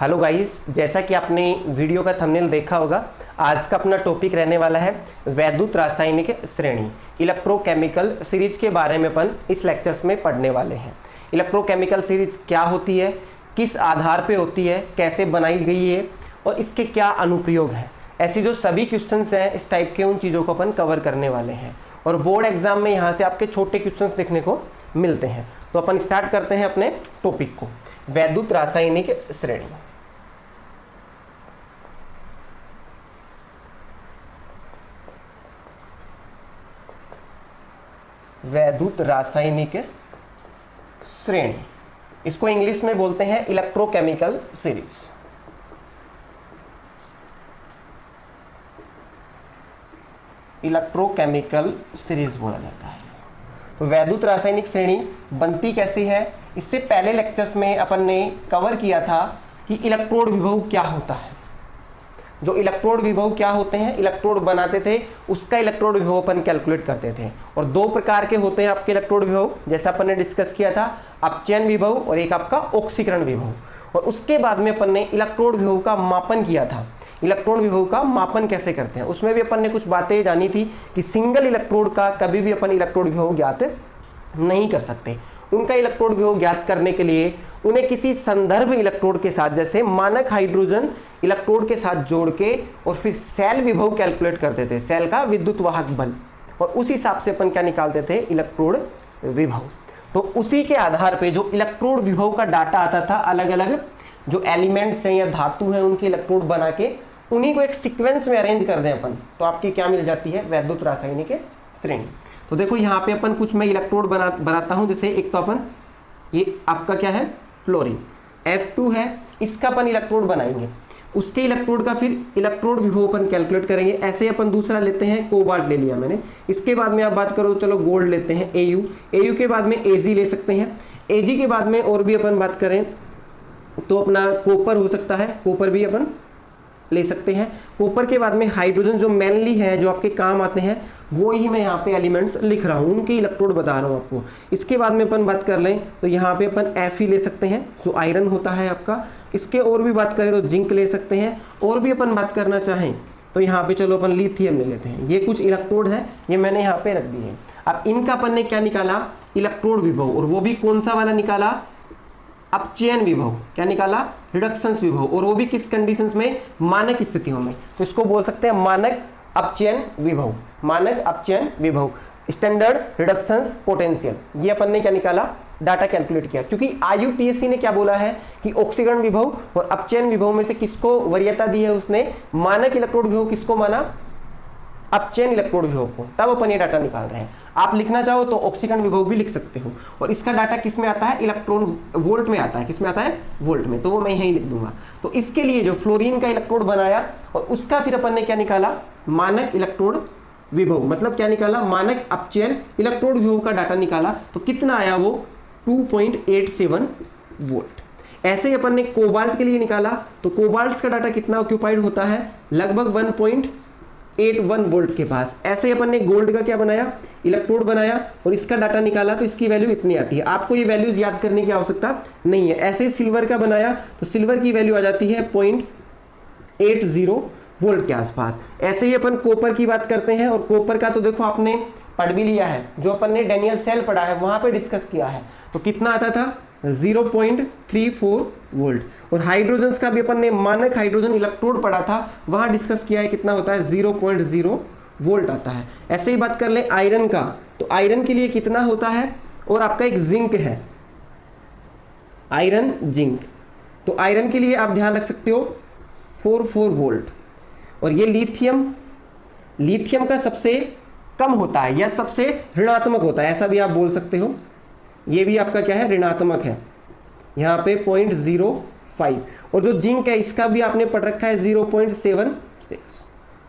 Hello guys, जैसा कि आपने वीडियो का थंबनेल देखा होगा, आज का अपना टॉपिक रहने वाला है वैद्युत रासायनिक श्रेणी इलेक्ट्रोकेमिकल सीरीज के बारे में अपन इस लेक्चर्स में पढ़ने वाले हैं। इलेक्ट्रोकेमिकल सीरीज क्या होती है, किस आधार पे होती है, कैसे बनाई गई है और इसके क्या अनुप्रयोग हैं, ऐसी जो सभी क्वेश्चंस हैं इस टाइप के, उन चीज़ों को अपन कवर करने वाले हैं। और बोर्ड एग्जाम में यहाँ से आपके छोटे क्वेश्चंस देखने को मिलते हैं। तो अपन स्टार्ट करते हैं अपने टॉपिक को, वैद्युत रासायनिक श्रेणी। वैद्युत रासायनिक श्रेणी, इसको इंग्लिश में बोलते हैं इलेक्ट्रोकेमिकल सीरीज। इलेक्ट्रोकेमिकल सीरीज बोला जाता है। तो वैद्युत रासायनिक श्रेणी बनती कैसी है, इससे पहले लेक्चर्स में अपन ने कवर किया था कि इलेक्ट्रोड विभव क्या होता है। जो इलेक्ट्रोड विभव क्या होते हैं, इलेक्ट्रोड बनाते थे उसका इलेक्ट्रोड विभव अपन कैलकुलेट करते थे। और दो प्रकार के होते हैं आपके इलेक्ट्रोड विभव, जैसा अपन ने डिस्कस किया था, अपचयन विभव और एक आपका ऑक्सीकरण विभव। और उसके बाद में अपन ने इलेक्ट्रोड विभव का मापन किया था। इलेक्ट्रोड विभव का मापन कैसे करते हैं, उसमें भी अपन ने कुछ बातें जानी थी कि सिंगल इलेक्ट्रोड का कभी भी अपन इलेक्ट्रोड विभव ज्ञात नहीं कर सकते। उनका इलेक्ट्रोड विभव ज्ञात करने के लिए उन्हें किसी संदर्भ इलेक्ट्रोड के साथ, जैसे मानक हाइड्रोजन इलेक्ट्रोड के साथ जोड़ के और फिर सेल विभव कैलकुलेट करते थे, सेल का विद्युत वाहक बल, और उस हिसाब से अपन क्या निकालते थे, इलेक्ट्रोड विभव। तो उसी के आधार पे जो इलेक्ट्रोड विभव का डाटा आता था, अलग अलग जो एलिमेंट्स हैं या धातु हैं उनके इलेक्ट्रोड बना के उन्हीं को एक सीक्वेंस में अरेंज कर दें अपन, तो आपकी क्या मिल जाती है, वैद्युत रासायनिक श्रेणी। तो देखो यहाँ पे अपन कुछ मैं इलेक्ट्रोड बनाता हूँ। जैसे एक तो अपन, ये आपका क्या है, फ्लोरीन F2 है, इसका अपन इलेक्ट्रोड बनाएंगे, उसके इलेक्ट्रोड का फिर इलेक्ट्रोड विभव अपन कैलकुलेट करेंगे। ऐसे अपन दूसरा लेते हैं, कोबाल्ट ले लिया मैंने। इसके बाद में आप बात करो तो चलो गोल्ड लेते हैं, AU के बाद में AG ले सकते हैं। AG के बाद में और भी अपन बात करें तो अपना कॉपर हो सकता है, कॉपर भी अपन ले सकते हैं। कॉपर के बाद में हाइड्रोजन, जो मेनली है जो आपके काम आते हैं वो ही मैं यहाँ पे एलिमेंट्स लिख रहा हूँ, उनके इलेक्ट्रोड बता रहा हूँ आपको। इसके बाद में अपन बात कर लें तो यहाँ पे अपन Fe ले सकते हैं जो आयरन होता है आपका। इसके और भी बात करें तो जिंक ले सकते हैं। और भी अपन बात करना चाहें तो यहाँ पे चलो अपन लिथियम ले लेते हैं। ये कुछ इलेक्ट्रोड है, ये मैंने यहाँ पे रख दिए हैं। अब इनका अपन ने क्या निकाला, इलेक्ट्रोड विभव, और वो भी कौन सा वाला निकाला, अपचयन विभव। क्या निकाला, रिडक्शंस विभव, और वो भी किस कंडीशंस में, मानक स्थितियों में। तो इसको बोल सकते हैं मानक अपचयन विभव, मानक अपचयन विभव, स्टैंडर्ड रिडक्शंस पोटेंशियल। ये अपन ने क्या निकाला, डाटा कैलकुलेट किया। क्योंकि IUPAC ने क्या बोला है कि ऑक्सीकरण विभव और अपचयन विभव में से किसको वरीयता दी है, उसने मानक इलेक्ट्रोड विभव किसको माना, अपचयन इलेक्ट्रोड विभव को। तब अपन ये डाटा निकाल रहे हैं। आप लिखना चाहो तो ऑक्सीकरण विभव भी लिख सकते हो, और इसका डाटा किस में आता है, इलेक्ट्रॉन वोल्ट में आता है। किस में आता है, वोल्ट में, तो वो मैं यहीं लिख दूंगा। तो इसके लिए जो फ्लोरीन का इलेक्ट्रोड बनाया और उसका फिर अपन ने क्या निकाला, मानक इलेक्ट्रोड विभव, मतलब क्या निकाला, मानक अपचयन इलेक्ट्रोड विभव का डाटा निकाला। तो कितना आया वो, 2.87 वोल्ट। ऐसे ही अपन ने कोबाल्ट के लिए निकाला, तो कोबाल्ट का डाटा कितना ऑक्यूपाइड होता है, लगभग 1.81 वोल्ट के पास। ऐसे ही अपन ने गोल्ड का क्या बनाया, इलेक्ट्रोड बनाया और इसका डाटा निकाला, तो इसकी वैल्यू इतनी आती है। आपको ये वैल्यूज याद करने की आवश्यकता नहीं है। ऐसे ही सिल्वर का बनाया तो सिल्वर की वैल्यू आ जाती है 0.80 वोल्ट के आसपास। ऐसे ही अपन कॉपर की बात करते हैं, और कॉपर का तो देखो आपने पढ़ भी लिया है, जो अपन ने डैनियल सेल पढ़ा है वहां पे डिस्कस किया है। तो कितना आता था, 0.34 वोल्ट। और हाइड्रोजन का भी अपन ने मानक हाइड्रोजन इलेक्ट्रोड पढ़ा था, वहां डिस्कस किया है, कितना होता है, 0.0 वोल्ट आता है। ऐसे ही बात कर ले आयरन का, तो आयरन के लिए कितना होता है, और आपका एक जिंक है, आयरन जिंक, तो आयरन के लिए आप ध्यान रख सकते हो 44 वोल्ट। और ये लिथियम का सबसे कम होता है या सबसे ऋणात्मक होता है, ऐसा भी आप बोल सकते हो। ये भी आपका क्या है, ऋणात्मक है, यहाँ पे 0.05। और जो जिंक है इसका भी आपने पढ़ रखा है 0.76,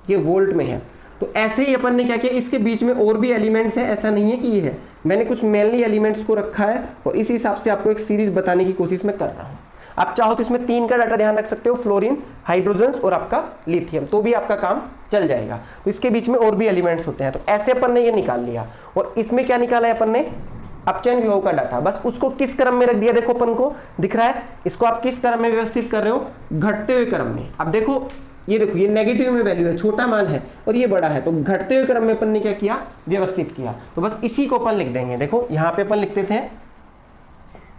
ये वोल्ट में है। तो ऐसे ही अपन ने क्या किया, इसके बीच में और भी एलिमेंट्स हैं, ऐसा नहीं है कि ये है, मैंने कुछ मेनली एलिमेंट्स को रखा है और इस हिसाब से आपको एक सीरीज बताने की कोशिश में कर रहा हूँ। आप चाहो तो इसमें 3 का डाटा ध्यान रख सकते हो, फ्लोरीन, हाइड्रोजन और आपका लिथियम, तो भी आपका काम चल जाएगा। तो इसके बीच में और भी एलिमेंट्स होते हैं। तो ऐसे अपन ने ये निकाल लिया, और इसमें क्या निकाला है अपन ने, अपचयन विभव का डाटा, बस उसको किस क्रम में रख दिया, देखो अपन को दिख रहा है, इसको आप किस क्रम में व्यवस्थित कर रहे हो, घटते हुए क्रम में। अब देखो ये नेगेटिव में वैल्यू है, छोटा मान है और ये बड़ा है, तो घटते हुए क्रम में अपन ने क्या किया, व्यवस्थित किया। तो बस इसी को अपन लिख देंगे। देखो यहां पे अपन लिखते थे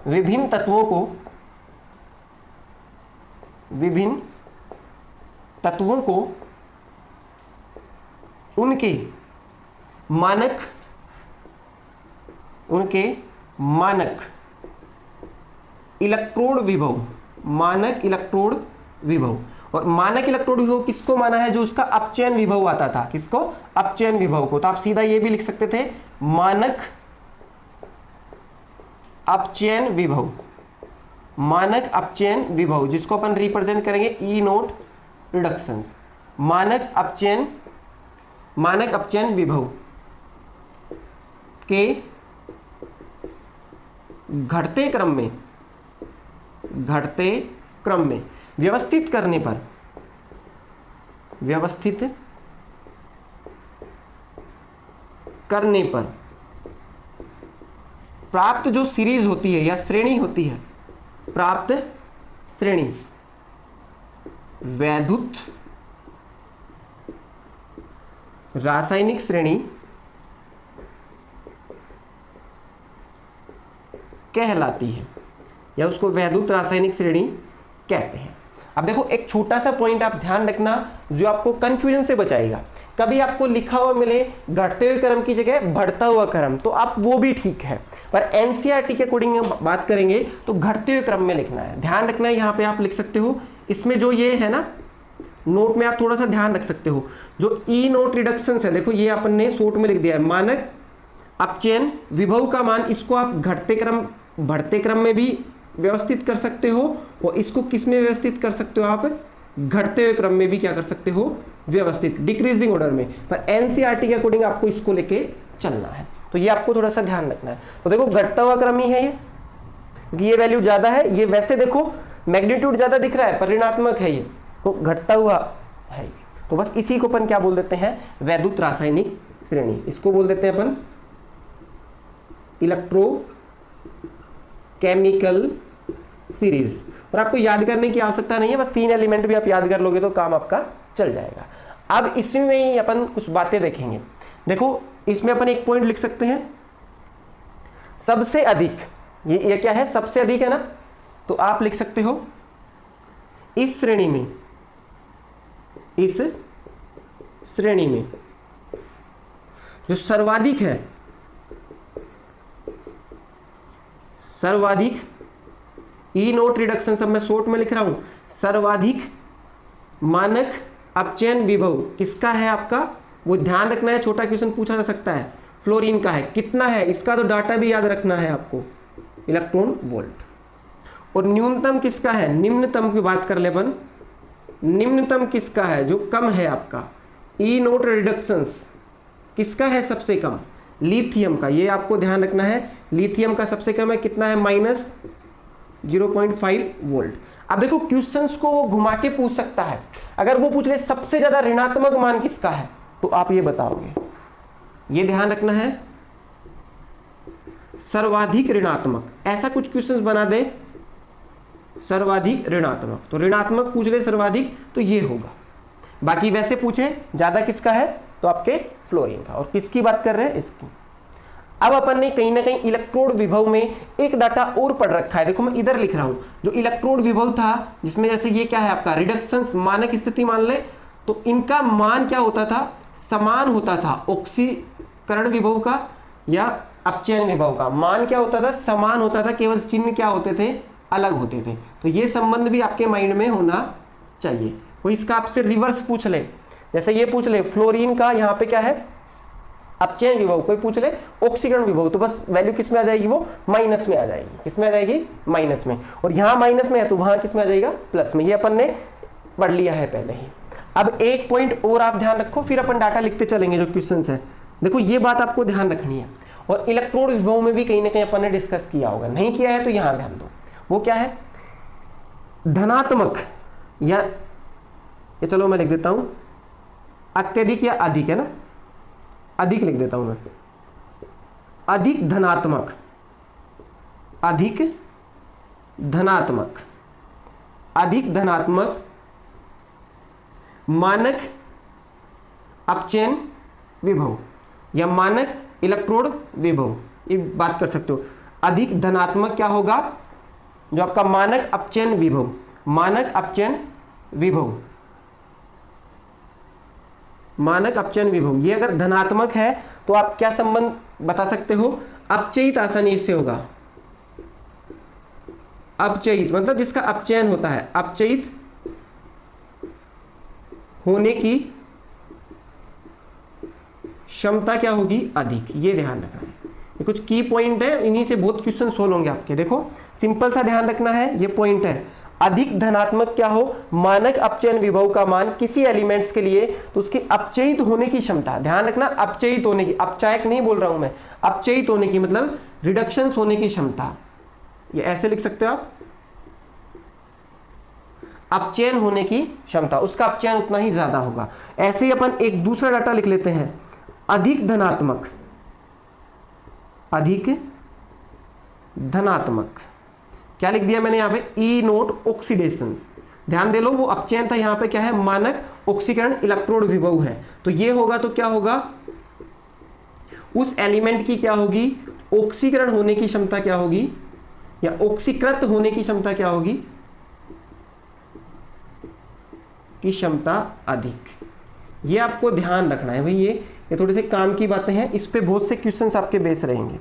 विभिन्न तत्वों को उनके मानक इलेक्ट्रोड विभव, मानक इलेक्ट्रोड विभव, और मानक इलेक्ट्रोड विभव किसको माना है, जो उसका अपचयन विभव आता था, किसको, अपचयन विभव को। तो आप सीधा ये भी लिख सकते थे मानक अपचयन विभव, मानक अपचयन विभव, जिसको अपन रिप्रेजेंट करेंगे ई नोट रिडक्शंस, मानक अपचयन विभव के घटते क्रम में व्यवस्थित करने पर प्राप्त जो सीरीज होती है या श्रेणी होती है, प्राप्त श्रेणी वैद्युत रासायनिक श्रेणी कहलाती है, या उसको वैद्युत रासायनिक श्रेणी कहते हैं। अब देखो एक छोटा सा पॉइंट आप ध्यान रखना जो आपको कंफ्यूजन से बचाएगा। कभी आपको लिखा हुआ मिले घटते हुए क्रम की जगह बढ़ता हुआ क्रम, तो आप वो भी ठीक है, पर एनसीईआरटी के अकॉर्डिंग बात करेंगे तो घटते हुए क्रम में लिखना है। ध्यान रखना है, यहाँ पे आप लिख सकते हो, इसमें जो ये है ना नोट में आप थोड़ा सा ध्यान रख सकते हो, जो ई नोट रिडक्शन है, देखो ये अपन ने शॉर्ट में लिख दिया है मानक अपचयन विभव का मान, इसको आप घटते क्रम बढ़ते क्रम में भी व्यवस्थित कर सकते हो, और इसको किस में व्यवस्थित कर सकते हो, आप घटते हुए क्रम में भी क्या कर सकते हो, व्यवस्थित, डिक्रीजिंग ऑर्डर में। पर एनसीईआरटी के अकॉर्डिंग आपको इसको लेके चलना है, तो ये आपको थोड़ा सा ध्यान रखना है। तो देखो घटता हुआ क्रम ही है ये, क्योंकि ये वैल्यू ज्यादा है, ये वैसे देखो मैग्नीट्यूड ज्यादा दिख रहा है पर ऋणात्मक है ये, तो घटता हुआ है। तो बस इसी को अपन क्या बोल देते हैं, वैद्युत रासायनिक श्रेणी, इसको बोल देते हैं अपन इलेक्ट्रोकेमिकल सीरीज। और आपको याद करने की आवश्यकता नहीं है, बस 3 एलिमेंट भी आप याद कर लोगे तो काम आपका चल जाएगा। अब इसमें ही अपन कुछ बातें देखेंगे। देखो इसमें अपन एक पॉइंट लिख सकते हैं, सबसे अधिक, ये क्या है, सबसे अधिक है ना, तो आप लिख सकते हो इस श्रेणी में जो सर्वाधिक है, सर्वाधिक ई नोट रिडक्शन, सब मैं शॉर्ट में लिख रहा हूं, सर्वाधिक मानक अपचयन विभव किसका है आपका, वो ध्यान रखना है, छोटा क्वेश्चन पूछा जा सकता है। फ्लोरीन का है, कितना है इसका तो डाटा भी याद रखना है आपको, इलेक्ट्रॉन वोल्ट। और न्यूनतम किसका है, निम्नतम की बात कर ले अपन, निम्नतम किसका है, जो कम है आपका, ई नोट रिडक्शंस किसका है सबसे कम, लिथियम का, ये आपको ध्यान रखना है, लिथियम का सबसे कम है, कितना है, -0.5 वोल्ट। अब देखो क्वेश्चंस को वो घुमा के पूछ सकता है, अगर वो पूछ ले सबसे ज्यादा ऋणात्मक मान किसका है, तो आप ये बताओगे, ये ध्यान रखना है, सर्वाधिक ऋणात्मक, ऐसा कुछ क्वेश्चंस बना दे सर्वाधिक ऋणात्मक, तो ऋणात्मक पूछ ले सर्वाधिक तो ये होगा। बाकी वैसे पूछे ज्यादा किसका है तो आपके फ्लोरीन का, और किसकी बात कर रहे हैं, इसकी। अब अपन ने कहीं ना कहीं इलेक्ट्रोड विभव में एक डाटा और पढ़ रखा है, देखो मैं इधर लिख रहा हूं, जो इलेक्ट्रोड विभव था जिसमें जैसे ये क्या है आपका रिडक्शंस मानक स्थिति मान ले, तो इनका मान क्या होता था, समान होता था, ऑक्सीकरण विभव का या अपचयन विभव का मान क्या होता था, समान होता था, केवल चिन्ह क्या होते थे, अलग होते थे। तो ये संबंध भी आपके माइंड में होना चाहिए। कोई इसका आपसे रिवर्स पूछ ले, जैसे ये पूछ ले फ्लोरीन का यहाँ पे क्या है अपचयन विभव, कोई पूछ ले ऑक्सीकरण विभव, तो बस वैल्यू किस में आ जाएगी, वो माइनस में आ जाएगी, किसमें आ जाएगी, माइनस में। और यहाँ माइनस में है तो वहां किसमें आ जाएगा, प्लस में। ये अपन ने पढ़ लिया है पहले ही। अब एक पॉइंट और आप ध्यान रखो, फिर अपन डाटा लिखते चलेंगे जो क्वेश्चन है। देखो ये बात आपको ध्यान रखनी है, और इलेक्ट्रोड विभव में भी कहीं ना कहीं अपन ने डिस्कस किया होगा, नहीं किया है तो यहाँ ध्यान दो। वो क्या है, धनात्मक, या ये चलो मैं लिख देता हूं अत्यधिक या अधिक, है ना, अधिक लिख देता हूं मैं, अधिक धनात्मक अधिक धनात्मक, अधिक धनात्मक मानक अपचयन विभव या मानक इलेक्ट्रोड विभव, ये बात कर सकते हो। अधिक धनात्मक क्या होगा, जो आपका मानक अपचयन विभव, मानक अपचयन विभव, मानक अपचयन विभव, ये अगर धनात्मक है तो आप क्या संबंध बता सकते हो, अपचयित आसानी से होगा। अपचयित मतलब जिसका अपचयन होता है, अपचयित होने की क्षमता क्या होगी, अधिक। ये ध्यान रखना है, ये कुछ की पॉइंट है, इन्हीं से बहुत क्वेश्चन सोल्व होंगे आपके। देखो सिंपल सा ध्यान रखना है, ये पॉइंट है। अधिक धनात्मक क्या हो, मानक अपचयन विभव का मान किसी एलिमेंट्स के लिए तो उसकी अपचयित होने की क्षमता, ध्यान रखना अपचयित होने की, अपचायक नहीं बोल रहा हूं मैं, अपचयित होने की मतलब रिडक्शन होने की क्षमता, ये ऐसे लिख सकते हो आप, अपचयन होने की क्षमता, उसका अपचयन उतना ही ज्यादा होगा। ऐसे ही अपन एक दूसरा डाटा लिख लेते हैं, अधिक धनात्मक, अधिक धनात्मक, क्या लिख दिया मैंने यहां पे, ई नोट ऑक्सीडेशन, ध्यान दे लो वो अपचयन था, यहां पे क्या है, मानक ऑक्सीकरण इलेक्ट्रोड विभव है। तो ये होगा तो क्या होगा, उस एलिमेंट की क्या होगी, ऑक्सीकरण होने की क्षमता क्या होगी, या ऑक्सीकृत होने की क्षमता क्या होगी, की क्षमता अधिक। ये आपको ध्यान रखना है भाई, ये थोड़े से काम की बातें हैं, इस पे बहुत से क्वेश्चंस आपके बेस रहेंगे,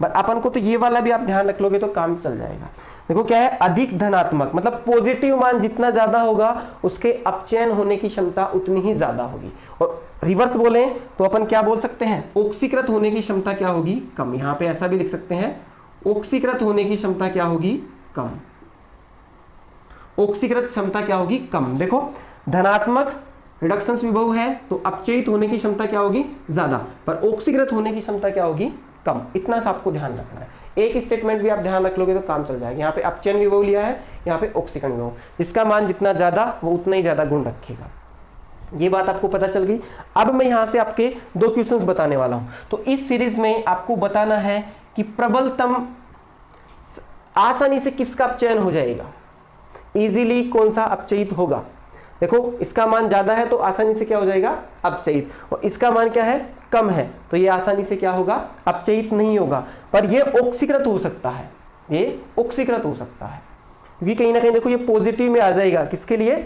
बट अपन को तो ये वाला भी आप ध्यान रख लोगे तो काम चल जाएगा। देखो क्या है, अधिक धनात्मक मतलब पॉजिटिव मान जितना ज्यादा होगा उसके अपचयन होने की क्षमता उतनी ही ज्यादा होगी, और रिवर्स बोले तो अपन क्या बोल सकते हैं, ऑक्सीकृत होने की क्षमता क्या होगी, कम। यहां पे ऐसा भी लिख सकते हैं, ऑक्सीकृत होने की क्षमता क्या होगी, कम, ऑक्सीकृत क्षमता क्या होगी, कम। देखो धनात्मक रिडक्शन विभव है तो अपचयित होने की क्षमता क्या होगी, ज्यादा, पर ऑक्सीकृत होने की क्षमता क्या होगी, कम। इतना सा आपको ध्यान रखना है, एक स्टेटमेंट भी आप ध्यान रख लोगे तो काम चल जाएगा। यहाँ पे अपचयन विभव लिया है, यहाँ पे ऑक्सीकरण विभव, इसका मान जितना ज्यादा वो उतना ही ज्यादा गुण रखेगा। ये बात आपको पता चल गई। अब मैं यहाँ से आपके दो क्वेश्चंस बताने वाला हूँ। तो इस सीरीज में आपको बताना है कि प्रबलतम आसानी से किसका अपचयन हो जाएगा, इजीली कौन सा अपचयित होगा। देखो इसका मान ज्यादा है तो आसानी से क्या हो जाएगा, अपचयित, और इसका मान क्या है, कम है, तो ये आसानी से क्या होगा, अपचयित नहीं होगा। पर ये ऑक्सीकृत हो सकता है, ये ऑक्सीकृत हो सकता है, क्योंकि कहीं ना कहीं देखो ये पॉजिटिव में आ जाएगा, किसके लिए,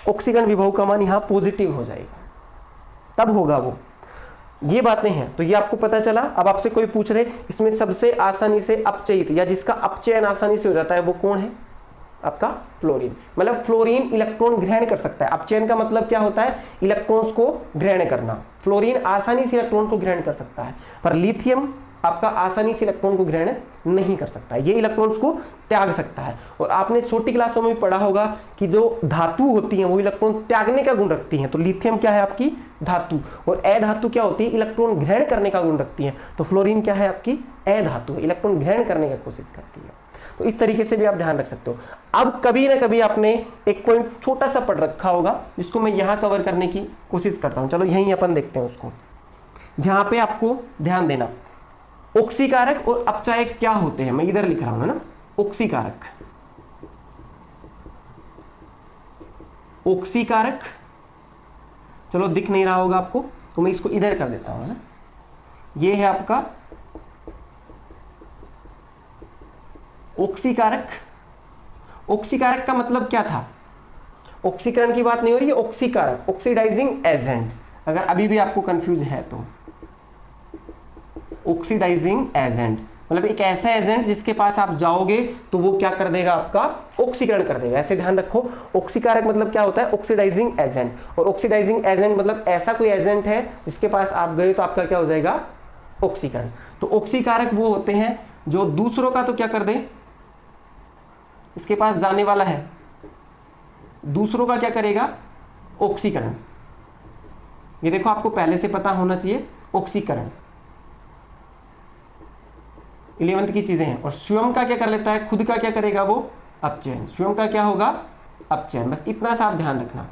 ऑक्सीकरण विभव का मान यहाँ पॉजिटिव हो जाएगा, तब होगा वो। ये बातें हैं, तो ये आपको पता चला। अब आपसे कोई पूछ रहे इसमें सबसे आसानी से अपचयित या जिसका अपचयन आसानी से हो जाता है वो कौन है, आपका फ्लोरीन। मतलब फ्लोरीन इलेक्ट्रॉन ग्रहण कर सकता है, अपचयन का मतलब क्या होता है, इलेक्ट्रॉन्स को ग्रहण करना। फ्लोरीन आसानी से इलेक्ट्रॉन को ग्रहण कर सकता है, पर लिथियम आपका आसानी से इलेक्ट्रॉन को ग्रहण नहीं कर सकता है, ये इलेक्ट्रॉन्स को त्याग सकता है। और आपने छोटी क्लासों में भी पढ़ा होगा कि जो धातु होती हैं वो इलेक्ट्रॉन त्यागने का गुण रखती हैं, तो लिथियम क्या है आपकी धातु, और अधातु क्या होती है, इलेक्ट्रॉन ग्रहण करने का गुण रखती है। तो फ्लोरीन क्या है आपकी अधातु, इलेक्ट्रॉन ग्रहण करने की कोशिश करती है। तो इस तरीके से भी आप ध्यान रख सकते हो। अब कभी ना कभी आपने एक पॉइंट छोटा सा पढ़ रखा होगा जिसको मैं यहां कवर करने की कोशिश करता हूं, चलो यहीं अपन देखते हैं उसको। यहां पे आपको ध्यान देना, ऑक्सीकारक और अपचायक क्या होते हैं, मैं इधर लिख रहा हूं है ना, ऑक्सीकारक, ऑक्सीकारक, चलो दिख नहीं रहा होगा आपको तो मैं इसको इधर कर देता हूं है ना, ये है आपका ऑक्सीकारक। ऑक्सीकारक का मतलब क्या था, ऑक्सीकरण की बात नहीं हो रही है, ऑक्सीकारक ऑक्सीडाइजिंग एजेंट, अगर अभी भी आपको कंफ्यूज है तो। ऑक्सीडाइजिंग एजेंट मतलब एक ऐसा एजेंट जिसके पास आप जाओगे तो वो क्या कर देगा, आपका ऑक्सीकरण कर देगा, ऐसे ध्यान रखो। ऑक्सीकारक मतलब क्या होता है, ऑक्सीडाइजिंग एजेंट, और ऑक्सीडाइजिंग एजेंट मतलब ऐसा कोई एजेंट है जिसके पास आप गए तो आपका क्या हो जाएगा, ऑक्सीकरण। तो ऑक्सीकारक वो होते हैं जो दूसरों का तो क्या कर दे, इसके पास जाने वाला है, दूसरों का क्या करेगा, ऑक्सीकरण। ये देखो आपको पहले से पता होना चाहिए, ऑक्सीकरण 11th की चीजें हैं। और स्वयं का क्या कर लेता है, खुद का क्या करेगा वो, अपचयन। स्वयं का क्या होगा, अपचयन। बस इतना सा आप ध्यान रखना।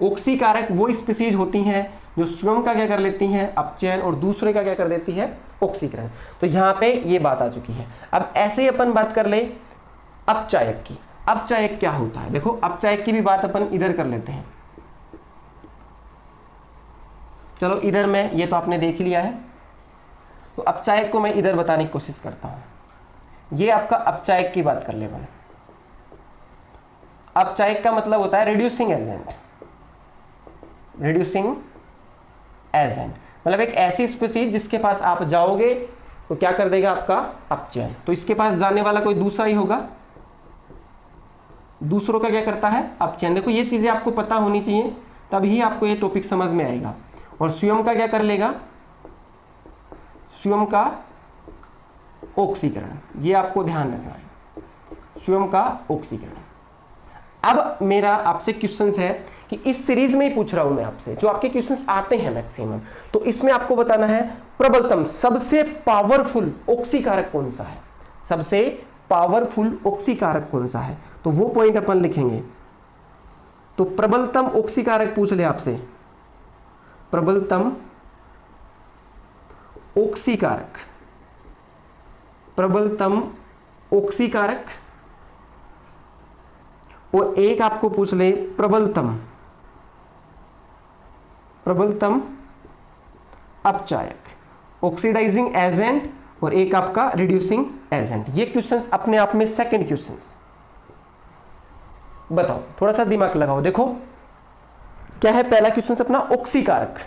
ऑक्सीकारक वो स्पीसीज होती हैं जो स्वयं का क्या कर लेती हैं, अपचयन, और दूसरे का क्या कर देती है, ऑक्सीकरण। तो यहाँ पे ये बात आ चुकी है। अब ऐसे ही अपन बात कर ले अपचायक की। अपचायक क्या होता है, देखो अपचायक की भी बात अपन इधर कर लेते हैं। चलो इधर में, ये तो आपने देख लिया है, तो अपचायक को मैं इधर बताने की कोशिश करता हूं। ये आपका अपचायक की बात कर ले मैंने। अपचायक का मतलब होता है रिड्यूसिंग एजेंट। रिड्यूसिंग एजेंट मतलब एक ऐसी स्पीसीज जिसके पास आप जाओगे तो क्या कर देगा, आपका अपचयन। तो इसके पास जाने वाला कोई दूसरा ही होगा, दूसरों का क्या करता है, अपचयन। देखो ये चीजें आपको पता होनी चाहिए, तभी आपको ये टॉपिक समझ में आएगा। और स्वयं का क्या कर लेगा, स्वयं का ऑक्सीकरण, ये आपको ध्यान रखना है, स्वयं का ऑक्सीकरण। अब मेरा आपसे क्वेश्चंस है कि इस सीरीज में ही पूछ रहा हूं मैं आपसे, जो आपके क्वेश्चंस आते हैं मैक्सिमम, तो इसमें आपको बताना है प्रबलतम सबसे पावरफुल ऑक्सीकारक कौन सा है, सबसे पावरफुल ऑक्सीकारक कौन सा है, तो वो पॉइंट अपन लिखेंगे। तो प्रबलतम ऑक्सीकारक पूछ ले आपसे, प्रबलतम ऑक्सीकारक, प्रबलतम ऑक्सीकारक, और एक आपको पूछ ले प्रबलतम, प्रबलतम अपचायक, ऑक्सीडाइजिंग एजेंट, और एक आपका रिड्यूसिंग एजेंट। ये क्वेश्चंस अपने आप में सेकंड क्वेश्चंस। बताओ, थोड़ा सा दिमाग लगाओ। देखो क्या है पहला क्वेश्चन अपना, ऑक्सीकारक।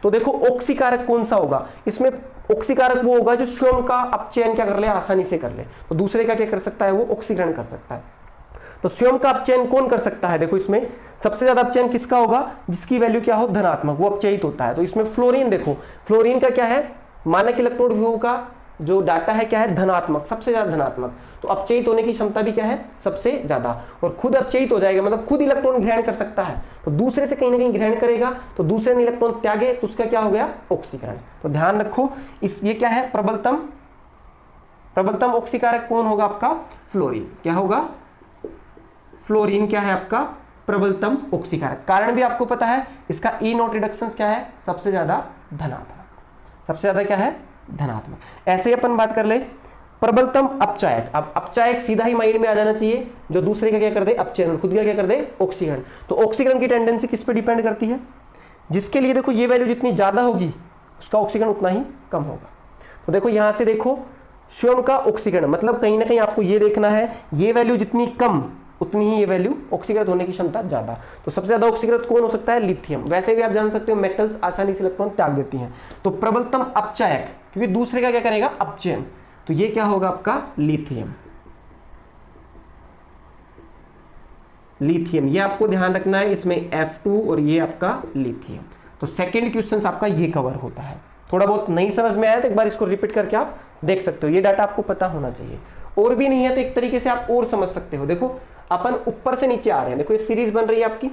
तो देखो ऑक्सीकारक कौन सा होगा, इसमें ऑक्सीकारक वो होगा जो स्वयं का अपचयन क्या कर ले, आसानी से कर ले। तो दूसरे का क्या कर सकता है, वो ऑक्सीकरण कर सकता है। तो स्वयं का अपचयन कौन कर सकता है, देखो इसमें सबसे ज्यादा अपचयन किसका होगा, जिसकी वैल्यू क्या हो, धनात्मक, वो अपचयित होता है। तो इसमें फ्लोरीन, देखो फ्लोरीन का क्या है, मानक इलेक्ट्रोड विभव का जो डाटा है क्या है, धनात्मक, सबसे ज्यादा धनात्मक। तो अपचयित होने की क्षमता भी क्या है, सबसे ज्यादा, और खुद अपचयित हो जाएगा, मतलब खुद इलेक्ट्रॉन ग्रहण कर सकता है। तो दूसरे से कहीं ना कहीं ग्रहण करेगा, तो दूसरे ने इलेक्ट्रॉन त्यागे तो उसका क्या हो गया, ऑक्सीकरण। तो ध्यान रखो इस, ये क्या है, प्रबलतम, प्रबलतम ऑक्सीकारक कौन होगा आपका, फ्लोरीन। क्या होगा, फ्लोरीन क्या है आपका प्रबलतम ऑक्सीकारक। कारण भी आपको पता है, इसका ई नोट रिडक्शन क्या है, सबसे ज्यादा धनात्मक, सबसे ज्यादा क्या है, धनात्मक। ऐसे ही अपन बात कर ले प्रबलतम अपचायक। अब अपचायक सीधा ही माइंड में आ जाना चाहिए, जो दूसरे का क्या कर दे, अपचयन, खुद का क्या कर दे, ऑक्सीकरण। तो ऑक्सीकरण की टेंडेंसी किस पे डिपेंड करती है, जिसके लिए देखो ये वैल्यू जितनी ज्यादा होगी उसका ऑक्सीकरण उतना ही कम होगा। तो देखो यहां से देखो स्वयं का ऑक्सीकरण, मतलब कहीं ना कहीं आपको ये देखना है, ये वैल्यू जितनी कम उतनी ही ये वैल्यू ऑक्सीकृत होने की क्षमता ज्यादा। तो सबसे ज्यादा ऑक्सीकृत कौन हो सकता है, लिथियम। वैसे भी आप जान सकते हो मेटल्स आसानी से इलेक्ट्रॉन त्याग देती हैं। तो प्रबलतम अपचायक, क्योंकि दूसरे का क्या करेगा, अपचयन, तो ये क्या होगा आपका लिथियम। लिथियम, ये आपको ध्यान रखना है, इसमें F2 और ये आपका लिथियम। तो सेकंड क्वेश्चन आपका ये कवर होता है। थोड़ा बहुत नहीं समझ में आया तो एक बार इसको रिपीट करके आप देख सकते हो, ये डाटा आपको पता होना चाहिए। और भी नहीं है तो एक तरीके से आप और समझ सकते हो। देखो अपन ऊपर से नीचे आ रहे हैं, देखो ये सीरीज बन रही है आपकी,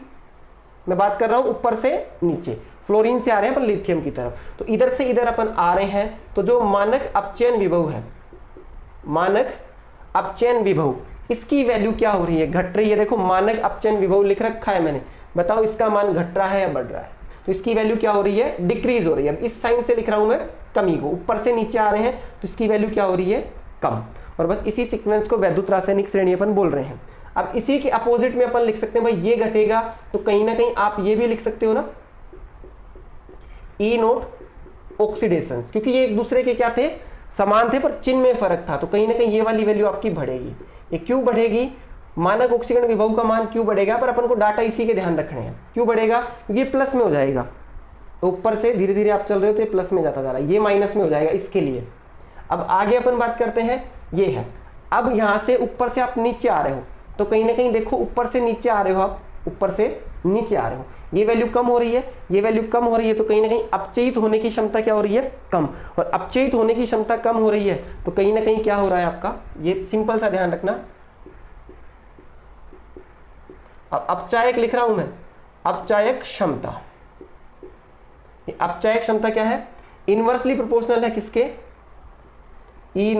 मैं बात कर रहा हूं ऊपर से नीचे, फ्लोरीन से आ रहे हैं अपन लिथियम की तरफ। तो इधर से इधर अपन आ रहे हैं, तो जो मानक अपचयन विभव है, मानक अपचयन विभव, इसकी वैल्यू क्या हो रही है, घट रही है। देखो मानक अपचयन विभव लिख रखा है मैंने, बताओ इसका मान घट रहा है या बढ़ रहा है। तो इसकी वैल्यू क्या हो रही है, डिक्रीज हो रही है। अब इस साइन से लिख रहा हूं मैं कमी को, ऊपर से नीचे आ रहे हैं तो इसकी वैल्यू क्या हो रही है, कम। और बस इसी सीक्वेंस को वैद्युत रासायनिक श्रेणी अपन बोल रहे हैं। अब इसी के अपोजिट में अपन लिख सकते हैं, भाई ये घटेगा तो कहीं ना कहीं आप ये भी लिख सकते हो ना, ई नोट ऑक्सीडेशन, क्योंकि ये एक दूसरे के क्या थे, समान थे पर चिन्ह में फर्क था। तो कहीं ना कहीं ये वाली वैल्यू आपकी बढ़ेगी। ये क्यों बढ़ेगी, मानक ऑक्सीकरण विभव का मान क्यों बढ़ेगा, पर अपन को डाटा इसी के ध्यान रखने हैं। क्यों बढ़ेगा, क्योंकि ये प्लस में हो जाएगा, तो ऊपर से धीरे धीरे आप चल रहे हो तो ये प्लस में जाता जा रहा है, ये माइनस में हो जाएगा इसके लिए। अब आगे अपन बात करते हैं, ये है। अब यहां से ऊपर से आप नीचे आ रहे हो, तो कहीं ना कहीं देखो ऊपर से नीचे आ रहे हो आप, ऊपर से नीचे आ रहे हो, ये वैल्यू कम हो रही है, ये वैल्यू कम हो रही है, तो कहीं ना कहीं अपचयित होने की क्षमता क्या हो रही है, कम। और अपचयित होने की क्षमता कम हो रही है तो कहीं ना कहीं क्या हो रहा है आपका, ये सिंपल सा ध्यान रखना। अब अपचायक लिख रहा हूं मैं, अपचायक क्षमता। अपचायक क्षमता क्या है, इनवर्सली प्रोपोर्शनल है किसके, ई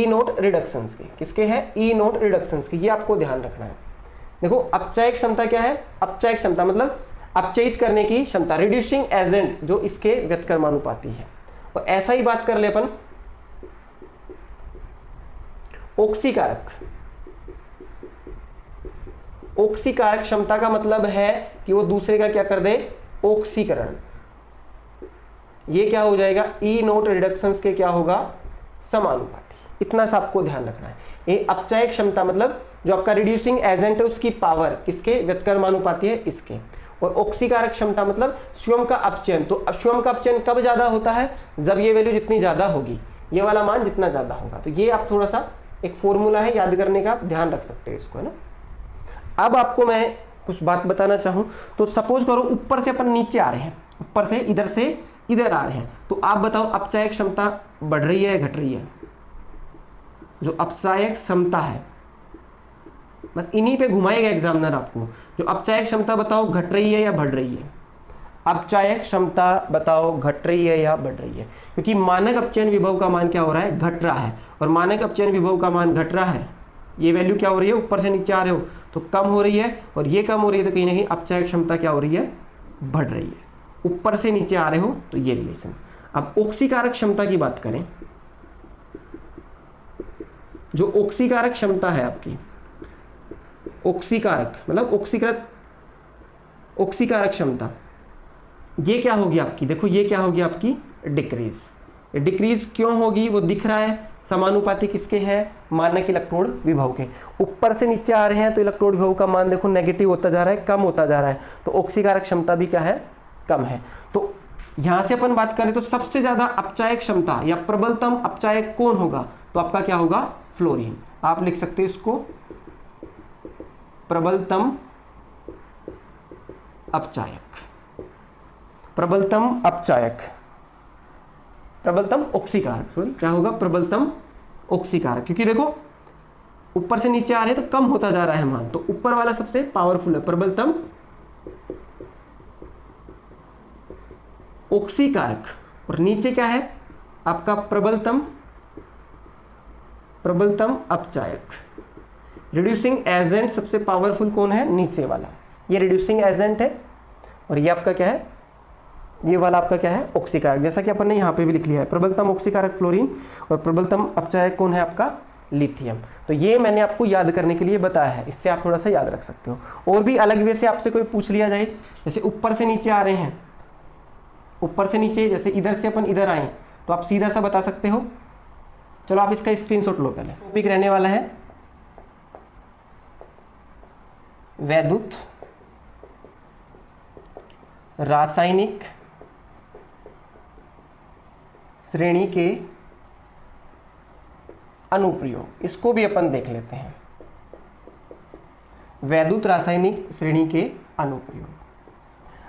नोट रिडक्शंस के। किसके है, ई नोट रिडक्शंस के। ये आपको ध्यान रखना है, देखो अपचायक क्षमता क्या है, अपचायक क्षमता मतलब अपचयित करने की क्षमता, रिड्यूसिंग एजेंट जो इसके व्युत्क्रमानुपाती है। और ऐसा ही बात कर ले अपन ऑक्सीकारक। ऑक्सीकारक क्षमता का मतलब है कि वो दूसरे का क्या कर दे, ऑक्सीकरण। ये क्या हो जाएगा, ई नोट रिडक्शंस के क्या होगा, समानुपाती। इतना सा आपको ध्यान रखना है। ये अपचायक क्षमता मतलब जो आपका रिड्यूसिंग एजेंट है उसकी पावर किसके व्युत्क्रमानुपाती है, इसके। और ऑक्सीकारक क्षमता मतलब स्वयं का अपचयन। तो अब स्वयं का अपचयन कब ज्यादा होता है, जब ये वैल्यू जितनी ज्यादा होगी, ये वाला मान जितना ज्यादा होगा। तो ये आप थोड़ा सा एक फॉर्मूला है याद करने का, आप ध्यान रख सकते हैं इसको, है ना। अब आपको मैं कुछ बात बताना चाहूं तो सपोज करो ऊपर से अपन नीचे आ रहे हैं, ऊपर से इधर आ रहे हैं, तो आप बताओ अपचायक क्षमता बढ़ रही है, घट रही है। जो अपचायक क्षमता है, बस इन्हीं पे घुमाएगा एग्जामिनर आपको। जो अपचायक क्षमता बताओ घट रही है या बढ़ रही है, अपचायक क्षमता बताओ घट रही है या बढ़ रही है। क्योंकि मानक अपचयन विभव का मान क्या हो रहा है, घट रहा है। और मानक अपचयन विभव का मान घट रहा है, ये वैल्यू क्या हो रही है, ऊपर से नीचे आ रहे हो तो कम हो रही है, और ये कम हो रही है तो कहीं ना कहीं अपचायक क्षमता क्या हो रही है, बढ़ रही है। ऊपर से नीचे आ रहे हो तो ये रिलेशन। अब ऑक्सीकारक क्षमता की बात करें, जो ऑक्सीकारक क्षमता है आपकी, ऑक्सीकारक मतलब ऑक्सीकारक क्षमता, ये क्या होगी आपकी, देखो ये क्या होगी आपकी, डिक्रीज। डिक्रीज क्यों होगी, वो दिख रहा है, समानुपाती किसके है, मानक इलेक्ट्रोड विभव के। ऊपर से नीचे आ रहे हैं तो इलेक्ट्रोड विभव का मान देखो नेगेटिव होता जा रहा है, कम होता जा रहा है, तो ऑक्सीकारक क्षमता भी क्या है, कम है। तो यहां से अपन बात करें तो सबसे ज्यादा अपचायक क्षमता या प्रबलतम अपचायक कौन होगा, तो आपका क्या होगा, फ्लोरीन। आप लिख सकते हो इसको प्रबलतम अपचायक, प्रबलतम अपचायक, प्रबलतम ऑक्सीकारक, सॉरी क्या होगा, प्रबलतम ऑक्सीकारक। क्योंकि देखो ऊपर से नीचे आ रहे हैं तो कम होता जा रहा है मान, तो ऊपर वाला सबसे पावरफुल है, प्रबलतम ऑक्सीकारक। और नीचे क्या है आपका, प्रबलतम अपचायक। रिड्यूसिंग एजेंट सबसे पावरफुल कौन है, नीचे वाला, ये रिड्यूसिंग एजेंट है। और ये आपका क्या है, ये वाला आपका क्या है, ऑक्सीकारक। जैसा कि अपन ने यहाँ पे भी लिख लिया है, प्रबलतम ऑक्सीकारक फ्लोरीन और प्रबलतम अपचायक कौन है आपका, लिथियम। तो ये मैंने आपको याद करने के लिए बताया है, इससे आप थोड़ा सा याद रख सकते हो। और भी अलग वे से आपसे कोई पूछ लिया जाए, जैसे ऊपर से नीचे आ रहे हैं, ऊपर से नीचे, जैसे इधर से अपन इधर आए तो आप सीधा सा बता सकते हो। चलो आप इसका स्क्रीनशॉट लो। पहले टॉपिक रहने वाला है वैद्युत रासायनिक श्रेणी के अनुप्रयोग, इसको भी अपन देख लेते हैं। वैद्युत रासायनिक श्रेणी के अनुप्रयोग।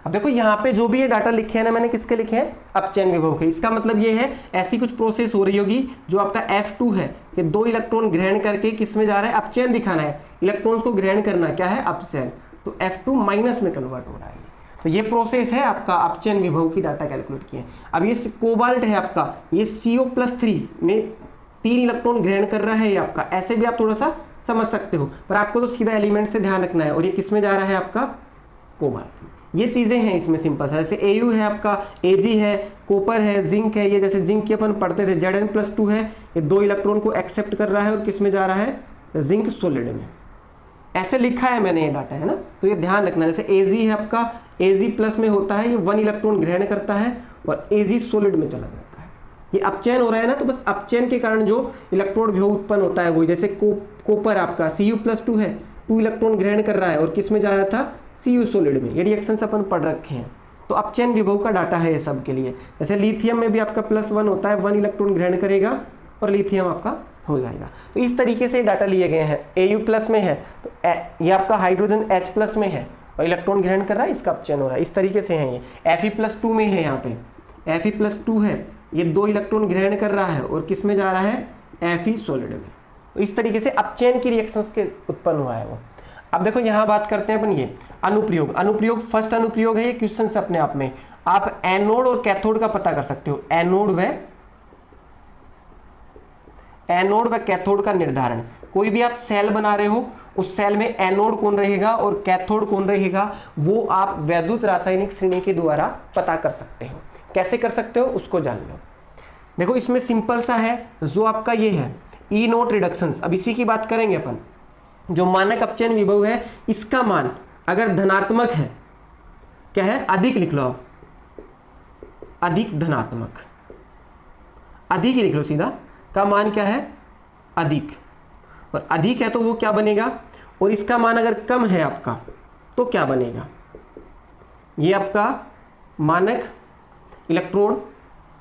अब देखो यहाँ पे जो भी ये डाटा लिखे हैं ना मैंने, किसके लिखे हैं, अपचयन विभव के। इसका मतलब ये है ऐसी कुछ प्रोसेस हो रही होगी जो आपका F2 है कि 2 इलेक्ट्रॉन ग्रहण करके किस में जा रहा है, अपचयन दिखाना है, इलेक्ट्रॉन्स को ग्रहण करना क्या है, अपचयन। तो F2 माइनस में कन्वर्ट हो रहा है। तो ये प्रोसेस है आपका अपचयन विभव की, डाटा कैलकुलेट किए। अब ये कोबाल्ट है आपका, ये CO+3 में 3 इलेक्ट्रॉन ग्रहण कर रहा है ये आपका, ऐसे भी आप थोड़ा सा समझ सकते हो, पर आपको तो सीधा एलिमेंट से ध्यान रखना है। और ये किस में जा रहा है आपका, कोबाल्ट। ये चीजें हैं इसमें सिंपल सा, जैसे Au है आपका, Ag है, कॉपर है, जिंक है। ये जैसे जिंक की अपन पढ़ते थे, Zn+2 है, ये 2 इलेक्ट्रॉन को एक्सेप्ट कर रहा है और किस में जा रहा है, जिंक सॉलिड में। ऐसे लिखा है मैंने ये डाटा, है ना, तो ये ध्यान रखना। जैसे Ag है आपका, Ag+ में होता है, ये 1 इलेक्ट्रॉन ग्रहण करता है और Ag सॉलिड में चला जाता है। ये अपचयन हो रहा है ना, तो बस अपचयन के कारण जो इलेक्ट्रोड विभव उत्पन्न होता है वही। जैसे कॉपर आपका Cu+2 है, 2 इलेक्ट्रॉन ग्रहण कर रहा है और किस में जा रहा था, Cu सॉलिड में। ये रिएक्शंस अपन पढ़ रखे हैं, तो अपचयन विभव का डाटा है ये सब के लिए। जैसे लिथियम में भी आपका +1 होता है, 1 इलेक्ट्रॉन ग्रहण करेगा और लिथियम आपका हो जाएगा। तो इस तरीके से डाटा लिए गए हैं। Au+ में है तो ये आपका हाइड्रोजन H+ में है और इलेक्ट्रॉन ग्रहण कर रहा है, इसका अपचयन हो रहा है। इस तरीके से है ये। Fe+2 में है, यहाँ पे Fe+2 है, ये 2 इलेक्ट्रॉन ग्रहण कर रहा है और किस में जा रहा है, Fe सॉलिड में। तो इस तरीके से अपचयन की रिएक्शंस के उत्पन्न हुआ है वो। अब देखो यहाँ बात करते हैं अपन ये अनुप्रयोग। अनुप्रयोग फर्स्ट अनुप्रयोग है ये क्वेश्चन से अपने आप में। आप एनोड और कैथोड का पता कर सकते हो। एनोड व कैथोड का निर्धारण। कोई भी आप सेल बना रहे हो उस सेल में एनोड कौन रहेगा और कैथोड कौन रहेगा, वो आप वैद्युत रासायनिक श्रेणी के द्वारा पता कर सकते हो। कैसे कर सकते हो उसको जान लो। देखो इसमें सिंपल सा है, जो आपका ये है ई नोट रिडक्शंस, अब इसी की बात करेंगे अपन। जो मानक अपचयन विभव है, इसका मान अगर धनात्मक है, क्या है, अधिक लिख लो आप, अधिक धनात्मक, अधिक ही लिख लो सीधा, का मान क्या है, अधिक, और अधिक है तो वो क्या बनेगा, और इसका मान अगर कम है आपका तो क्या बनेगा, ये आपका मानक इलेक्ट्रोड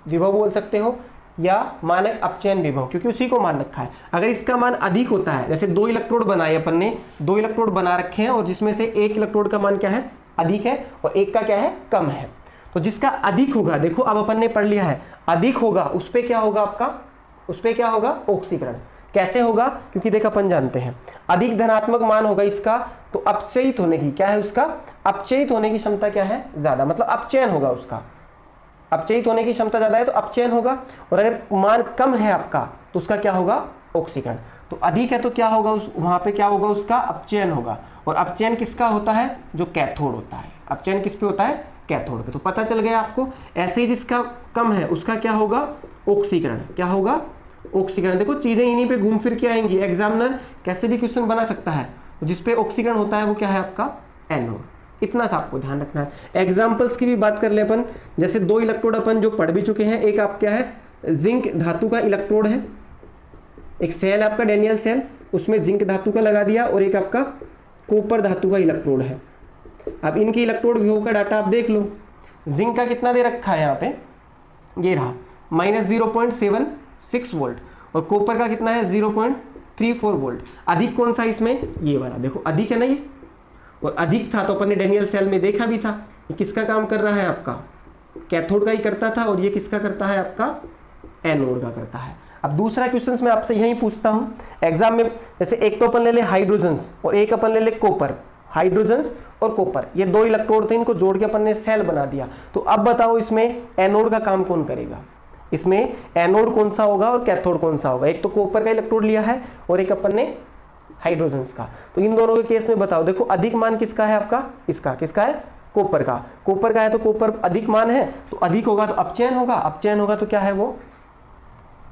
विभव बोल सकते हो या मानक अपचयन विभव, क्योंकि उसी को मान रखा है। अगर इसका मान अधिक होता है, जैसे 2 इलेक्ट्रोड बनाए अपन ने, 2 इलेक्ट्रोड बना रखे हैं और जिसमें से एक इलेक्ट्रोड का मान क्या है, अधिक है, और एक का क्या है, कम है, तो जिसका अधिक होगा, देखो अब अपन ने पढ़ लिया है, अधिक होगा उस पर क्या होगा आपका, उस पर क्या होगा, ऑक्सीकरण। कैसे होगा, क्योंकि देख अपन जानते हैं अधिक धनात्मक मान होगा इसका, तो अपचयित होने की क्या है, उसका अपचयित होने की क्षमता क्या है, ज्यादा, मतलब अपचयन होगा उसका, अपचयित होने की क्षमता ज्यादा है तो अपचयन होगा। और अगर मान कम है आपका तो उसका क्या होगा, ऑक्सीकरण। तो अधिक है तो क्या होगा, वहां पे क्या होगा, उसका अपचयन होगा। और अपचयन किसका होता है, जो कैथोड होता है, अपचयन किस पे होता है, कैथोड पे। तो पता चल गया आपको। ऐसे ही जिसका कम है उसका क्या होगा, ऑक्सीकरण, क्या होगा, ऑक्सीकरण। देखो चीजें इन्हीं पे घूम फिर के आएंगी, एग्जामिनर कैसे भी क्वेश्चन बना सकता है। तो जिसपे ऑक्सीकरण होता है वो क्या है आपका, एनोड। इतना सा आपको ध्यान रखना है। एग्जाम्पल्स की भी बात कर ले अपन, जैसे 2 इलेक्ट्रोड अपन जो पढ़ भी चुके हैं, एक आप क्या है, जिंक धातु का इलेक्ट्रोड है, एक सेल आपका डेनियल सेल, उसमें जिंक धातु का लगा दिया, और एक आपका कॉपर धातु का इलेक्ट्रोड है। अब इनके इलेक्ट्रोड विभव का डाटा आप देख लो। जिंक का कितना दे रखा है यहाँ पे, ये रहा -0.76 वोल्ट, और कॉपर का कितना है 0.34 वोल्ट। अधिक कौन सा इसमें, ये वाला, देखो अधिक है ना ये, और अधिक था तो अपन ने डेनियल सेल में देखा भी था। ये किसका काम कर रहा है आपका, कैथोड का ही करता था, और ये किसका करता है आपका, एनोड का करता है। अब दूसरा क्वेश्चन मैं आपसे यही पूछता हूं एग्जाम में, जैसे एक तो अपन ले ले हाइड्रोजन्स और एक अपन ले ले कॉपर, हाइड्रोजन्स और कॉपर, ये 2 इलेक्ट्रोड थे, इनको जोड़ के अपन ने सेल बना दिया। तो अब बताओ इसमें एनोड का काम कौन करेगा, इसमें एनोड कौन सा होगा और कैथोड कौन सा होगा। एक तो कॉपर का इलेक्ट्रोड लिया है और एक अपन ने हाइड्रोजन्स का। तो इन दोनों के केस में बताओ, देखो अधिक मान किसका है आपका, इसका, किसका है, कॉपर का। कॉपर का है तो कॉपर अधिक मान है, तो अधिक होगा तो अपचयन होगा, अपचयन होगा तो क्या है वो,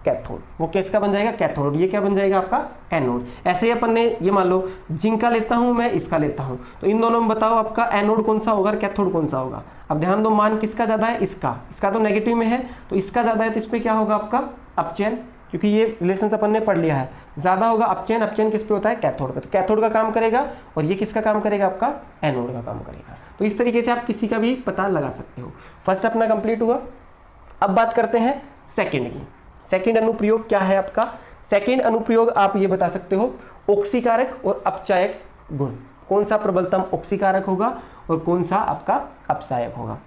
कैथोड। वो किसका बन जाएगा, कैथोड। ये क्या बन जाएगा आपका, एनोड। ऐसे ही अपन ने ये मान लो जिंक का लेता हूं मैं, इसका लेता हूं, तो इन दोनों में बताओ आपका एनोड कौन सा होगा और कैथोड कौन सा होगा। अब ध्यान दो, मान किसका ज्यादा है, इसका, इसका तो नेगेटिव में है, तो इसका ज्यादा है तो इस पे क्या होगा आपका, अपचयन, क्योंकि ये रिलेशन अपन ने पढ़ लिया है। ज्यादा होगा अपचयन, अपचयन किस पे होता है, कैथोड पे, तो कैथोड का काम करेगा, और ये किसका काम करेगा आपका, एनोड का काम करेगा। तो इस तरीके से आप किसी का भी पता लगा सकते हो। फर्स्ट अपना कंप्लीट हुआ। अब बात करते हैं सेकंड की। सेकंड अनुप्रयोग क्या है आपका, सेकंड अनुप्रयोग आप ये बता सकते हो, ऑक्सीकारक और अपचायक गुण। कौन सा प्रबलतम ऑक्सीकारक होगा और कौन सा आपका अपचायक होगा।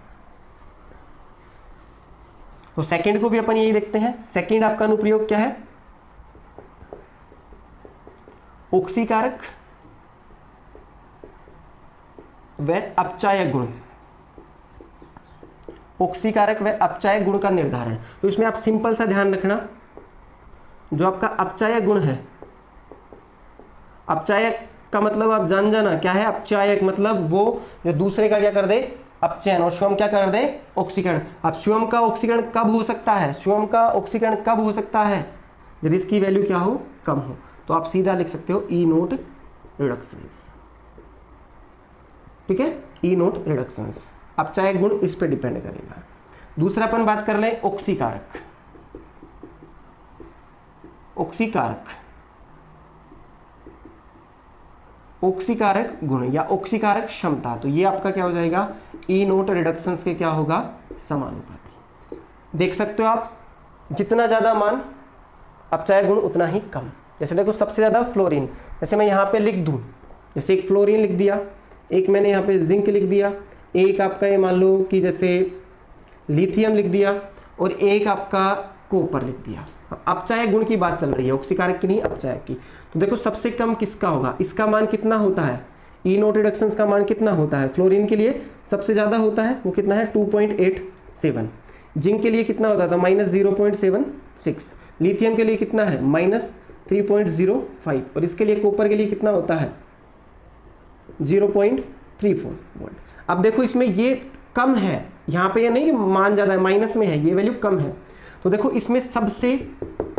तो सेकंड को भी अपन यही देखते हैं। सेकंड आपका अनुप्रयोग क्या है, ऑक्सीकारक व अपचायक गुण, ऑक्सीकारक व अपचायक गुण का निर्धारण। तो इसमें आप सिंपल सा ध्यान रखना, जो आपका अपचायक गुण है, अपचायक का मतलब आप जान जाना क्या है, अपचायक मतलब वो जो दूसरे का क्या कर दे, अपचयन, और स्वयं क्या कर दे, ऑक्सीकरण। अब स्वयं का ऑक्सीकरण कब हो सकता है, स्वयं का ऑक्सीकरण कब हो सकता है, यदि इसकी वैल्यू क्या हो, कम हो। तो आप सीधा लिख सकते हो ई नोट रिडक्शंस, ठीक है, ई नोट रिडक्शंस। अपचायक गुण इस पे डिपेंड करेगा। दूसरा अपन बात कर लें ऑक्सीकारक, ऑक्सीकारक, ऑक्सीकारक गुण या ऑक्सीकारक क्षमता। तो ये आपका क्या हो जाएगा, ई नोट रिडक्शंस के क्या होगा, समानुपाती। देख सकते हो आप, जितना ज्यादा मान अपचायक गुण उतना ही कम। जैसे देखो सबसे ज्यादा फ्लोरीन, जैसे मैं यहाँ पे लिख दूं, जैसे एक फ्लोरीन लिख दिया, एक मैंने यहाँ पे जिंक लिख दिया, एक आपका ये मान लो कि जैसे लिथियम लिख दिया, और एक आपका कॉपर लिख दिया। अपचायक गुण की बात चल रही है, ऑक्सीकारक की नहीं, अपचायक की। तो देखो सबसे कम किसका होगा, इसका मान कितना होता है, ई नोट रिडक्शंस का मान कितना होता है, फ्लोरीन के लिए सबसे ज्यादा होता है, वो कितना है 2.87। जिंक के लिए कितना होता था, -0.76। लिथियम के लिए कितना है, -3.05। और इसके लिए कॉपर के लिए कितना होता है 0.34 वोल्ट। अब देखो इसमें ये कम है, यहाँ पे ये नहीं कि मान ज़्यादा है, माइनस में है, ये वैल्यू कम है। तो देखो इसमें सबसे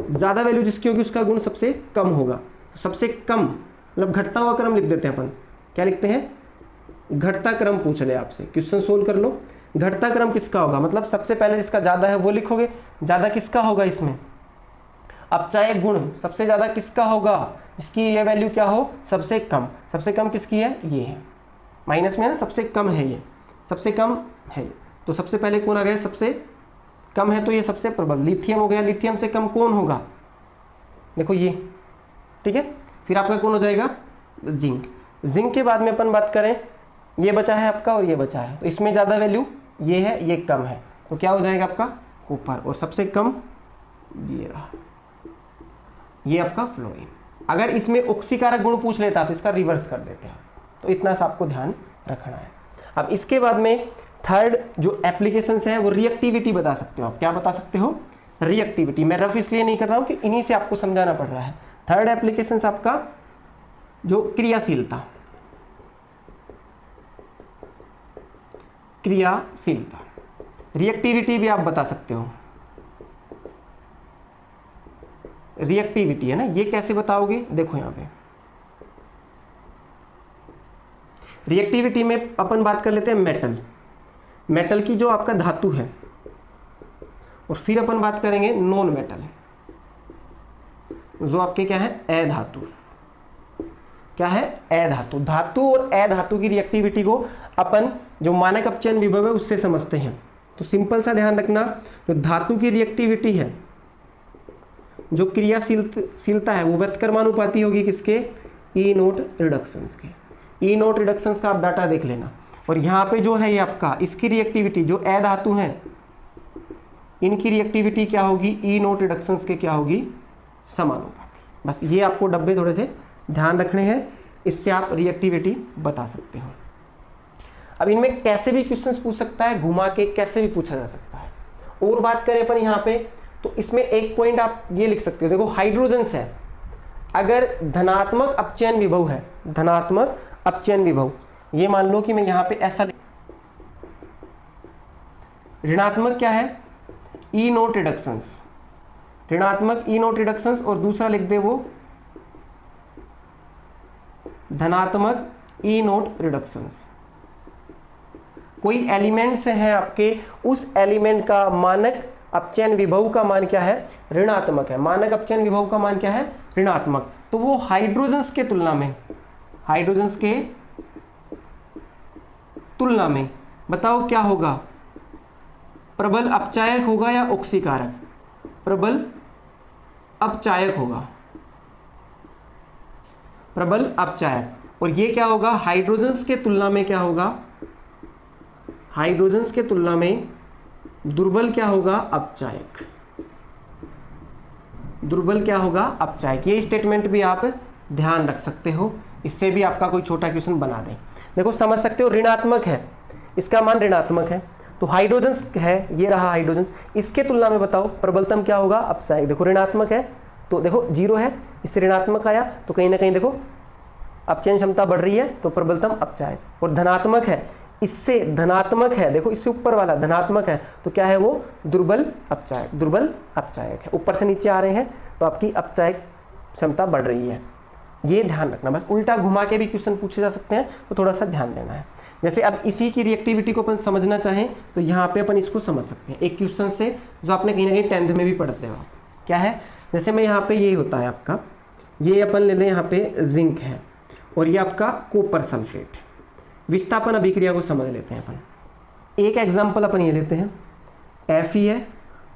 ज़्यादा वैल्यू जिसकी होगी उसका गुण सबसे कम होगा। सबसे कम मतलब घटता हुआ क्रम लिख देते हैं अपन। क्या लिखते हैं? घटता क्रम पूछ ले आपसे, क्वेश्चन सोल्व कर लो। घटता क्रम किसका होगा? मतलब सबसे पहले जिसका ज़्यादा है वो लिखोगे। ज़्यादा किसका होगा इसमें? अपचायक गुण सबसे ज़्यादा किसका होगा? जिसकी ये वैल्यू क्या हो? सबसे कम। सबसे कम किसकी है? ये है, माइनस में है ना, सबसे कम है ये, सबसे कम है। तो सबसे पहले कौन आ गया? सबसे कम है तो ये सबसे प्रबल लिथियम हो गया। लिथियम से कम कौन होगा? देखो ये, ठीक है। फिर आपका कौन हो जाएगा? जिंक। जिंक के बाद में अपन बात करें, ये बचा है आपका और ये बचा है, तो इसमें ज़्यादा वैल्यू ये है, ये कम है, तो क्या हो जाएगा आपका? कॉपर। और सबसे कम ये रहा, ये आपका फ्लोरीन। अगर इसमें ऑक्सीकारक गुण पूछ लेता तो इसका रिवर्स कर देते हैं। तो इतना सा आपको ध्यान रखना है। अब इसके बाद में थर्ड जो एप्लीकेशंस है वो रिएक्टिविटी बता सकते हो आप। क्या बता सकते हो? रिएक्टिविटी। मैं रफ इसलिए नहीं कर रहा हूँ कि इन्हीं से आपको समझाना पड़ रहा है। थर्ड एप्लीकेशंस आपका जो क्रियाशीलता, क्रियाशीलता, रिएक्टिविटी भी आप बता सकते हो। रिएक्टिविटी है ना, ये कैसे बताओगे? देखो यहाँ पे रिएक्टिविटी में अपन बात कर लेते हैं मेटल, मेटल की जो आपका धातु है, और फिर अपन बात करेंगे नॉन मेटल, जो आपके क्या है? अधातु। क्या है? अधातु। धातु और अधातु की रिएक्टिविटी को अपन जो मानक अपचयन विभव है उससे समझते हैं। तो सिंपल सा ध्यान रखना, जो धातु की रिएक्टिविटी है, जो क्रियाशीलता है, वो व्युत्क्रमानुपाती होगी किसके? ई नोट रिडक्शंस के। ई नोट रिडक्शंस का आप डाटा देख लेना। और यहाँ पे जो है ये आपका, इसकी रिएक्टिविटी जो अधातु है इनकी रिएक्टिविटी क्या होगी? ई नोट रिडक्शंस के क्या होगी? समानुपाती। बस ये आपको डब्बे थोड़े से ध्यान रखने हैं, इससे आप रिएक्टिविटी बता सकते हो। अब इनमें कैसे भी क्वेश्चंस पूछ सकता है, घुमा के कैसे भी पूछा जा सकता है। और बात करें अपन यहाँ पे, तो इसमें एक पॉइंट आप ये लिख सकते हो। देखो हाइड्रोजन्स है, अगर धनात्मक अपचयन विभव है, धनात्मक अपचयन विभव, ये मान लो कि मैं यहाँ पे ऐसा, ऋणात्मक क्या है? ई नोट रिडक्शंस, ऋणात्मक ई नोट रिडक्शंस, और दूसरा लिख दे वो धनात्मक ई नोट रिडक्शंस। कोई एलिमेंट्स हैं आपके, उस एलिमेंट का मानक अपचयन विभव का मान क्या है? ऋणात्मक है। मानक अपचयन विभव का मान क्या है? ऋणात्मक। तो वो हाइड्रोजन्स के तुलना में, हाइड्रोजन्स के तुलना में बताओ क्या होगा? प्रबल अपचायक होगा या ऑक्सीकारक? प्रबल अपचायक होगा, प्रबल अपचायक। और ये क्या होगा? हाइड्रोजन्स के तुलना में क्या होगा? हाइड्रोजन्स के तुलना में दुर्बल क्या होगा? अपचायक। दुर्बल क्या होगा? अपचायक। ये स्टेटमेंट भी आप ध्यान रख सकते हो, इससे भी आपका कोई छोटा क्वेश्चन बना दें। देखो समझ सकते हो, ऋणात्मक है, इसका मान ऋणात्मक है, तो हाइड्रोजन्स है, ये रहा हाइड्रोजन्स, इसके तुलना में बताओ प्रबलतम क्या होगा? अपचायक। देखो ऋणात्मक है तो देखो 0 है, इससे ऋणात्मक आया तो कहीं ना कहीं देखो अपचयन क्षमता बढ़ रही है, तो प्रबलतम अपचायक। और धनात्मक है, इससे धनात्मक है, देखो इससे ऊपर वाला धनात्मक है, तो क्या है वो? दुर्बल अपचायक। दुर्बल अपचायक है, ऊपर से नीचे आ रहे हैं तो आपकी अपचायक क्षमता बढ़ रही है। ये ध्यान रखना। बस उल्टा घुमा के भी क्वेश्चन पूछे जा सकते हैं, तो थोड़ा सा ध्यान देना है। जैसे अब इसी की रिएक्टिविटी को अपन समझना चाहें तो यहाँ पे अपन इसको समझ सकते हैं एक क्वेश्चन से, जो आपने कहीं ना कहीं 10th में भी पढ़ते हो। क्या है? जैसे मैं यहाँ पे ये होता है आपका, ये अपन ले लें, यहाँ पे जिंक है और ये आपका कॉपर सल्फेट। विस्थापन अभिक्रिया को समझ लेते हैं अपन। एक एग्जाम्पल अपन ये लेते हैं, Fe है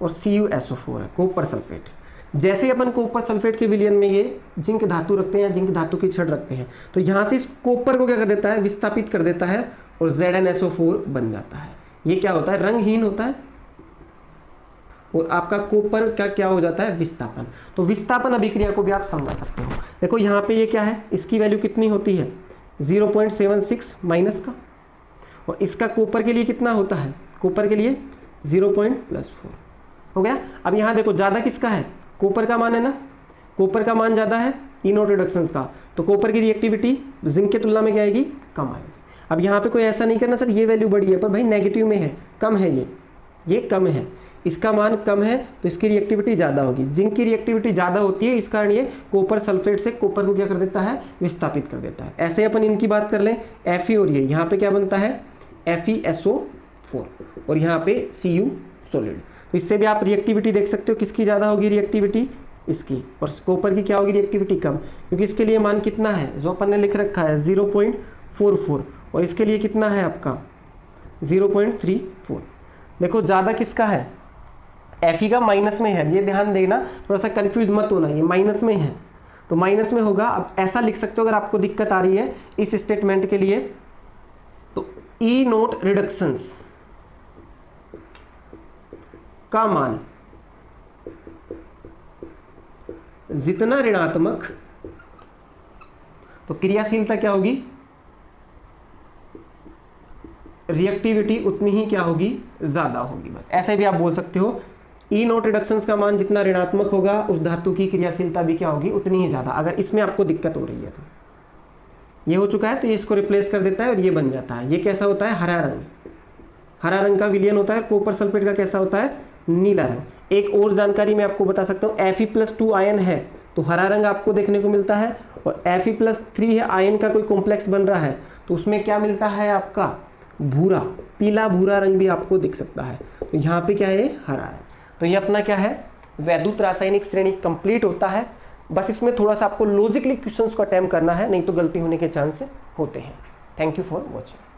और CuSO4 है, कॉपर सल्फेट। जैसे ही अपन कॉपर सल्फेट के विलयन में ये जिंक धातु रखते हैं या जिंक धातु की छड़ रखते हैं, तो यहाँ से इस कॉपर को क्या कर देता है? विस्थापित कर देता है और ZnSO4 बन जाता है। ये क्या होता है? रंगहीन होता है और आपका कॉपर का क्या हो जाता है? विस्थापन। तो विस्थापन अभिक्रिया को भी आप समझ सकते हो। देखो यहाँ पे ये क्या है? इसकी वैल्यू कितनी होती है? 0.76 माइनस का, और इसका कॉपर के लिए कितना होता है? कॉपर के लिए 0.+4 हो गया। अब यहाँ देखो ज़्यादा किसका है? कॉपर का मान है ना, कॉपर का मान ज़्यादा है ई नोट रिडक्शंस का, तो कॉपर की रिएक्टिविटी जिंक की तुलना में क्या आएगी, कम आएगी। अब यहाँ पे कोई ऐसा नहीं करना सर ये वैल्यू बड़ी है, पर भाई नेगेटिव में है, कम है, ये कम है, इसका मान कम है तो इसकी रिएक्टिविटी ज़्यादा होगी। जिंक की रिएक्टिविटी ज़्यादा होती है, इस कारण ये कॉपर सल्फेट से कॉपर को क्या कर देता है, विस्थापित कर देता है। ऐसे अपन इनकी बात कर लें, Fe और ये यहाँ पे क्या बनता है, FeSO4 और यहाँ पे Cu सॉलिड। तो इससे भी आप रिएक्टिविटी देख सकते हो किसकी ज़्यादा होगी रिएक्टिविटी, इसकी, और कॉपर की क्या होगी रिएक्टिविटी कम, क्योंकि इसके लिए मान कितना है जो अपन ने लिख रखा है 0.44 और इसके लिए कितना है आपका 0.34। देखो ज़्यादा किसका है, Fe का माइनस में है, ये ध्यान देना, थोड़ा सा कंफ्यूज मत होना, ये माइनस में है तो माइनस में होगा। अब ऐसा लिख सकते हो अगर आपको दिक्कत आ रही है इस स्टेटमेंट के लिए, तो E नोट रिडक्शंस का मान जितना ऋणात्मक तो क्रियाशीलता क्या होगी, रिएक्टिविटी उतनी ही क्या होगी, ज्यादा होगी। बस ऐसे भी आप बोल सकते हो, ई नोट रिडक्शंस का मान जितना ऋणात्मक होगा उस धातु की क्रियाशीलता भी क्या होगी, उतनी ही ज्यादा। अगर इसमें आपको दिक्कत हो रही है तो ये हो चुका है तो ये इसको रिप्लेस कर देता है और ये बन जाता है। ये कैसा होता है, हरा रंग, हरा रंग का विलयन होता है। कॉपर सल्फेट का कैसा होता है, नीला रंग। एक और जानकारी मैं आपको बता सकता हूँ, Fe+2 आयन है तो हरा रंग आपको देखने को मिलता है, और Fe+3 है आयन का कोई कॉम्प्लेक्स बन रहा है तो उसमें क्या मिलता है आपका, भूरा, पीला भूरा रंग भी आपको दिख सकता है। तो यहाँ पे क्या है, हरा है। तो ये अपना क्या है, वैद्युत रासायनिक श्रेणी कंप्लीट होता है। बस इसमें थोड़ा सा आपको लॉजिकली क्वेश्चंस को अटेम्प्ट करना है, नहीं तो गलती होने के चांस होते हैं। Thank you for watching.